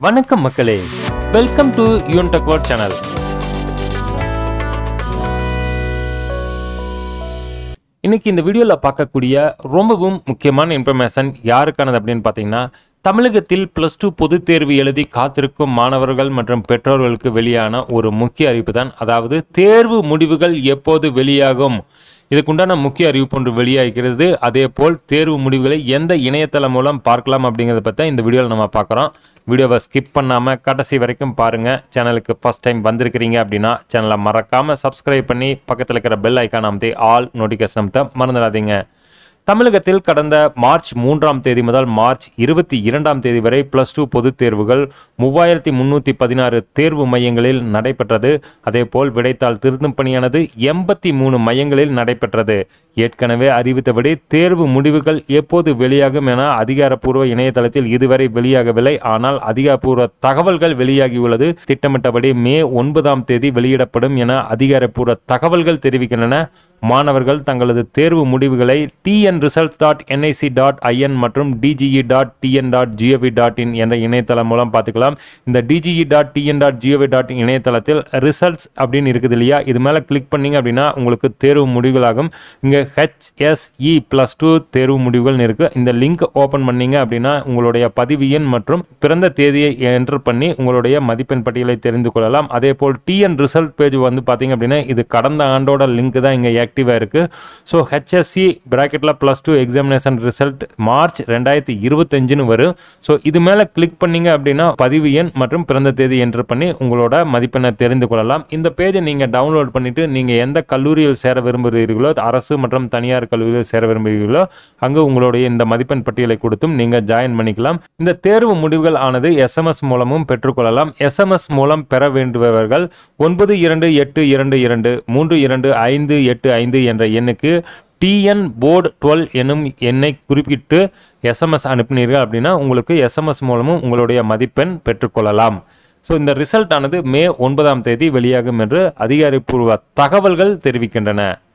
வணக்கம் மக்களே, welcome to Yoon tech world channel. இன்னைக்கு இந்த வீடியோவில் பார்க்கக்கூடிய ரொம்பவும் முக்கியமான இன்ஃபர்மேஷன் யாருக்கானது அப்படின்னு பார்த்தீங்கன்னா, தமிழகத்தில் +2 பொதுத் தேர்வு எழுதி காத்திருக்கும் மாணவர்கள் மற்றும் பெற்றோர்களுக்கு வெளியான ஒரு முக்கிய அறிவிப்பு தான். அதாவது தேர்வு முடிவுகள் எப்போது வெளியாகும், இதுக்குண்டான முக்கிய அறிவிப்பு ஒன்று வெளியாகிறது. அதே போல் தேர்வு முடிவுகளை எந்த இணையதளம் மூலம் பார்க்கலாம் அப்படிங்கிறத பற்றி இந்த வீடியோவில் நம்ம பார்க்குறோம். வீடியோவை ஸ்கிப் பண்ணாமல் கடைசி வரைக்கும் பாருங்கள். சேனலுக்கு ஃபஸ்ட் டைம் வந்திருக்கிறீங்க அப்படின்னா சேனலை மறக்காமல் சப்ஸ்கிரைப் பண்ணி பக்கத்தில் இருக்கிற பெல் ஐக்கான் அமைத்து ஆல் நோட்டிஃபிகேஷன் அமைத்த மறந்துடாதீங்க. தமிழகத்தில் கடந்த மார்ச் 3ஆம் தேதி முதல் மார்ச் 22ஆம் தேதி வரை +2 பொதுத் தேர்வுகள் 3316 தேர்வு மையங்களில் நடைபெற்றது. அதேபோல் விடைத்தாள் திருத்தும் பணியானது 83 மையங்களில் நடைபெற்றது. ஏற்கனவே அறிவித்தபடி தேர்வு முடிவுகள் எப்போது வெளியாகும் என அதிகாரப்பூர்வ இணையதளத்தில் இதுவரை வெளியாகவில்லை. ஆனால் அதிகாரப்பூர்வ தகவல்கள் வெளியாகியுள்ளது. திட்டமிட்டபடி மே 9ஆம் தேதி வெளியிடப்படும் என அதிகாரப்பூர்வ தகவல்கள் தெரிவிக்கின்றன. மாணவர்கள் தங்களது தேர்வு முடிவுகளை tnresults.nic.in மற்றும் dge.tn.gov.in என்ற இணையதளம் மூலம் பார்த்துக்கலாம். இந்த dge.tn.gov.in இணையதளத்தில் ரிசல்ட்ஸ் அப்படின்னு இருக்குது இல்லையா, இது மேலே கிளிக் பண்ணீங்க அப்படின்னா உங்களுக்கு தேர்வு முடிவுகளாகும். இங்கே HSE +2 தேர்வு முடிவுகள் இருக்கு. இந்த லிங்க் ஓப்பன் பண்ணீங்க அப்படின்னா உங்களுடைய பதிவு எண் மற்றும் பிறந்த தேதியை என்டர் பண்ணி உங்களுடைய மதிப்பெண் பட்டியலை தெரிந்து கொள்ளலாம். அதே போல் டிஎன் ரிசல்ட் பேஜ் வந்து பார்த்தீங்க அப்படின்னா இது கடந்த ஆண்டோட லிங்க் தான் இங்கே ஆக்டிவாக இருக்கு. So HSE பிராக்கெட்டில் +2 examination result March 2025 வரும். ஸோ இது மேலே கிளிக் பண்ணீங்க அப்படின்னா பதிவு எண் மற்றும் பிறந்த தேதி என்டர் பண்ணி உங்களோட மதிப்பெண்ணை தெரிந்து கொள்ளலாம். இந்த பேஜை நீங்கள் டவுன்லோட் பண்ணிட்டு நீங்கள் எந்த கல்லூரியில் சேர விரும்புகிறீர்களோ, அரசு மற்றும் தனியார் கல்லூரியில் சேர விரும்புகிறீர்களோ அங்கு உங்களுடைய இந்த மதிப்பெண் பட்டியலை கொடுத்தும் நீங்கள் ஜாயின் பண்ணிக்கலாம். இந்த தேர்வு முடிவுகள் ஆனது SMS மூலமும் பெற்றுக்கொள்ளலாம். SMS மூலம் பெற வேண்டுபவர்கள் 9222322585 என்ற எண்ணுக்கு TN Board 12 எனும் எண்ணை குறிப்பிட்டு SMS அனுப்பினீர்கள் அப்படின்னா உங்களுக்கு SMS மூலமும் உங்களுடைய மதிப்பெண் பெற்றுக்கொள்ளலாம். ஸோ இந்த ரிசல்ட் ஆனது மே 9ஆம் தேதி வெளியாகும் என்று அதிகாரப்பூர்வ தகவல்கள் தெரிவிக்கின்றன.